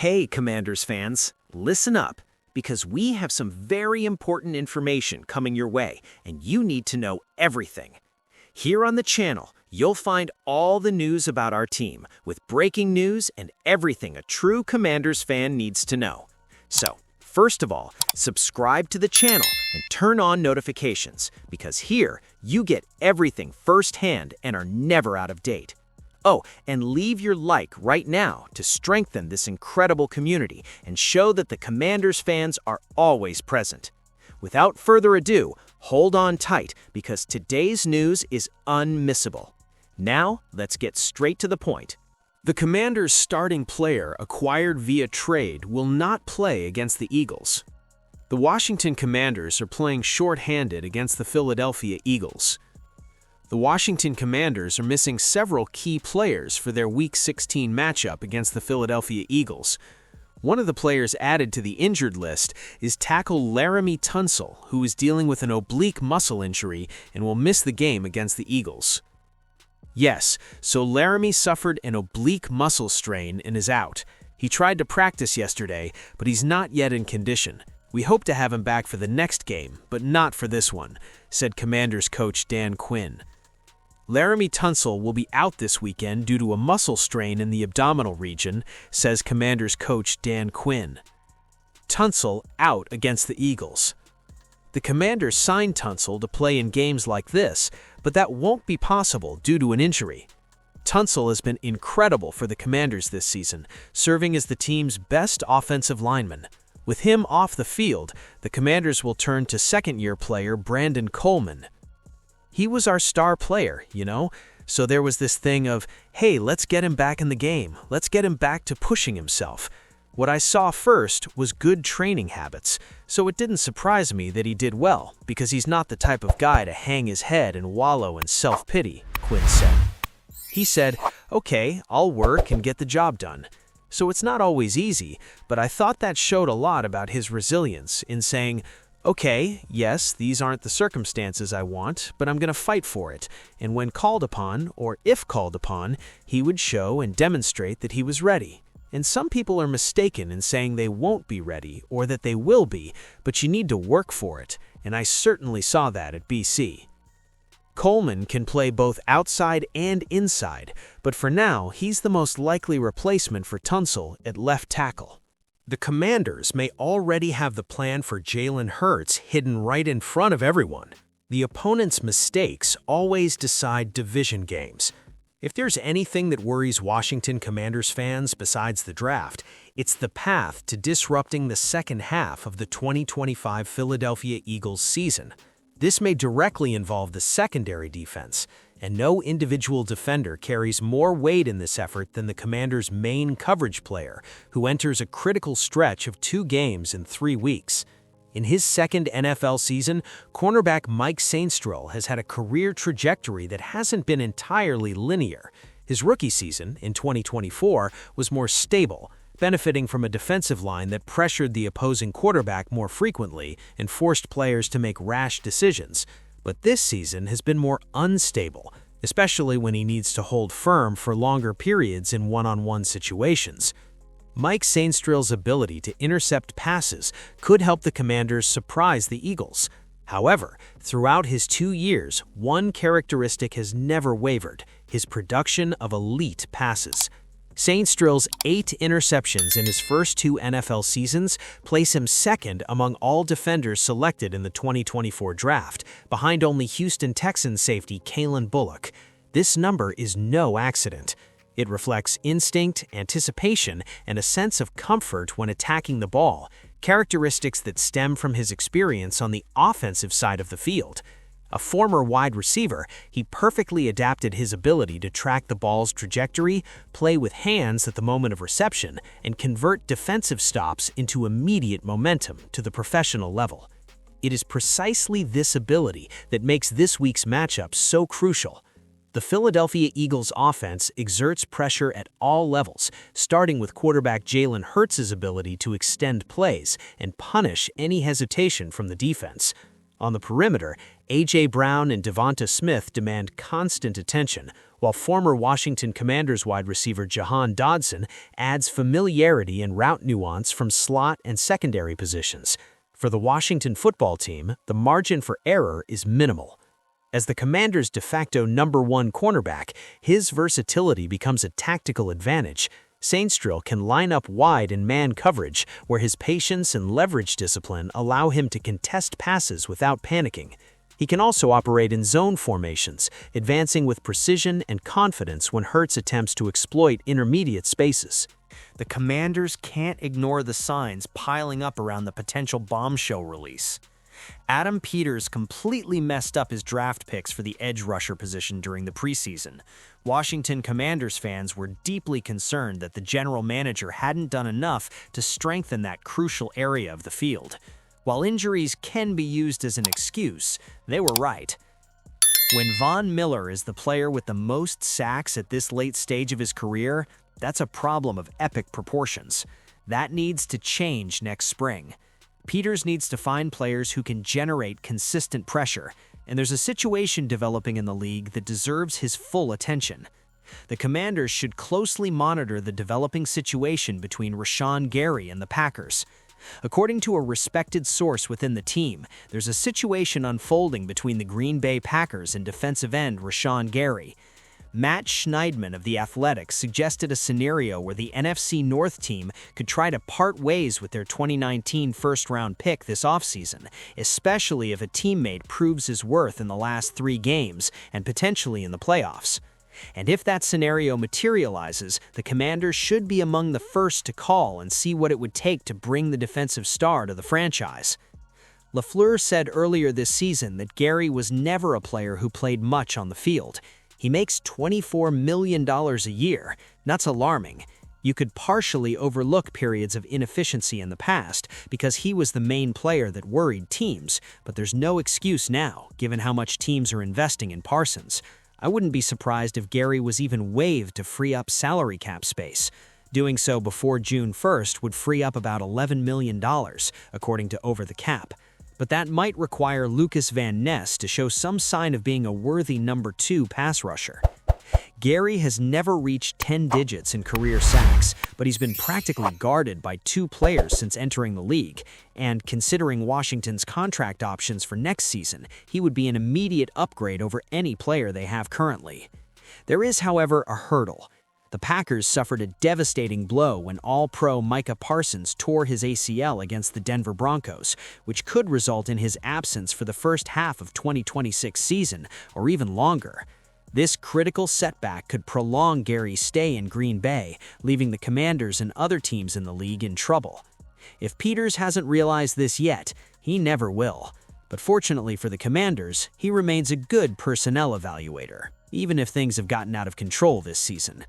Hey, Commanders fans, listen up, because we have some very important information coming your way, and you need to know everything. Here on the channel, you'll find all the news about our team, with breaking news and everything a true Commanders fan needs to know. So, first of all, subscribe to the channel and turn on notifications, because here you get everything firsthand and are never out of date. Oh, and leave your like right now to strengthen this incredible community and show that the Commanders fans are always present. Without further ado, hold on tight because today's news is unmissable. Now, let's get straight to the point. The Commanders' starting player acquired via trade will not play against the Eagles. The Washington Commanders are playing short-handed against the Philadelphia Eagles. The Washington Commanders are missing several key players for their Week 16 matchup against the Philadelphia Eagles. One of the players added to the injured list is tackle Laramie Tunsil, who is dealing with an oblique muscle injury and will miss the game against the Eagles. Yes, so Laramie suffered an oblique muscle strain and is out. He tried to practice yesterday, but he's not yet in condition. We hope to have him back for the next game, but not for this one, said Commanders coach Dan Quinn. Laramie Tunsil will be out this weekend due to a muscle strain in the abdominal region, says Commanders coach Dan Quinn. Tunsil out against the Eagles. The Commanders signed Tunsil to play in games like this, but that won't be possible due to an injury. Tunsil has been incredible for the Commanders this season, serving as the team's best offensive lineman. With him off the field, the Commanders will turn to second-year player Brandon Coleman. He was our star player, so there was this thing of, hey, let's get him back in the game. Let's get him back to pushing himself. What I saw first was good training habits, so it didn't surprise me that he did well, because he's not the type of guy to hang his head and wallow in self-pity, Quinn said. He said, okay, I'll work and get the job done. So it's not always easy, but I thought that showed a lot about his resilience in saying, okay, yes, these aren't the circumstances I want, but I'm going to fight for it. And when called upon, or if called upon, he would show and demonstrate that he was ready. And some people are mistaken in saying they won't be ready or that they will be, but you need to work for it, and I certainly saw that at BC. Coleman can play both outside and inside, but for now, he's the most likely replacement for Tunsil at left tackle. The Commanders may already have the plan for Jalen Hurts hidden right in front of everyone. The opponent's mistakes always decide division games. If there's anything that worries Washington Commanders fans besides the draft, it's the path to disrupting the second half of the 2025 Philadelphia Eagles season. This may directly involve the secondary defense, and no individual defender carries more weight in this effort than the Commanders' main coverage player, who enters a critical stretch of 2 games in 3 weeks. In his second NFL season, cornerback Mike Sainristil has had a career trajectory that hasn't been entirely linear. His rookie season, in 2024, was more stable, benefiting from a defensive line that pressured the opposing quarterback more frequently and forced players to make rash decisions. But this season has been more unstable, especially when he needs to hold firm for longer periods in one-on-one situations. Mike Sainristil's ability to intercept passes could help the Commanders surprise the Eagles. However, throughout his 2 years, one characteristic has never wavered: his production of elite passes. Sainristil's 8 interceptions in his first 2 NFL seasons place him second among all defenders selected in the 2024 draft, behind only Houston Texans safety Kalen Bullock. This number is no accident. It reflects instinct, anticipation, and a sense of comfort when attacking the ball, characteristics that stem from his experience on the offensive side of the field. A former wide receiver, he perfectly adapted his ability to track the ball's trajectory, play with hands at the moment of reception, and convert defensive stops into immediate momentum to the professional level. It is precisely this ability that makes this week's matchup so crucial. The Philadelphia Eagles offense exerts pressure at all levels, starting with quarterback Jalen Hurts' ability to extend plays and punish any hesitation from the defense. On the perimeter, A.J. Brown and Devonta Smith demand constant attention, while former Washington Commanders wide receiver Jahan Dodson adds familiarity and route nuance from slot and secondary positions. For the Washington football team, the margin for error is minimal. As the Commanders' de facto #1 cornerback, his versatility becomes a tactical advantage. Sainristil can line up wide in man coverage, where his patience and leverage discipline allow him to contest passes without panicking. He can also operate in zone formations, advancing with precision and confidence when Hurts attempts to exploit intermediate spaces. The Commanders can't ignore the signs piling up around the potential bombshell release. Adam Peters completely messed up his draft picks for the edge rusher position during the preseason. Washington Commanders fans were deeply concerned that the general manager hadn't done enough to strengthen that crucial area of the field. While injuries can be used as an excuse, they were right. When Von Miller is the player with the most sacks at this late stage of his career, that's a problem of epic proportions. That needs to change next spring. Peters needs to find players who can generate consistent pressure, and there's a situation developing in the league that deserves his full attention. The Commanders should closely monitor the developing situation between Rashawn Gary and the Packers. According to a respected source within the team, there's a situation unfolding between the Green Bay Packers and defensive end Rashawn Gary. Matt Schneidman of The Athletic suggested a scenario where the NFC North team could try to part ways with their 2019 first-round pick this offseason, especially if a teammate proves his worth in the last 3 games and potentially in the playoffs. And if that scenario materializes, the Commanders should be among the first to call and see what it would take to bring the defensive star to the franchise. LaFleur said earlier this season that Gary was never a player who played much on the field. He makes $24 million a year. That's alarming. You could partially overlook periods of inefficiency in the past because he was the main player that worried teams, but there's no excuse now, given how much teams are investing in Parsons. I wouldn't be surprised if Gary was even waived to free up salary cap space. Doing so before June 1st would free up about $11 million, according to Over the Cap. But that might require Lucas Van Ness to show some sign of being a worthy #2 pass rusher. Gary has never reached 10 digits in career sacks, but he's been practically guarded by 2 players since entering the league, and considering Washington's contract options for next season, he would be an immediate upgrade over any player they have currently. There is, however, a hurdle. The Packers suffered a devastating blow when All-Pro Micah Parsons tore his ACL against the Denver Broncos, which could result in his absence for the first half of 2026 season, or even longer. This critical setback could prolong Gary's stay in Green Bay, leaving the Commanders and other teams in the league in trouble. If Peters hasn't realized this yet, he never will. But fortunately for the Commanders, he remains a good personnel evaluator, even if things have gotten out of control this season.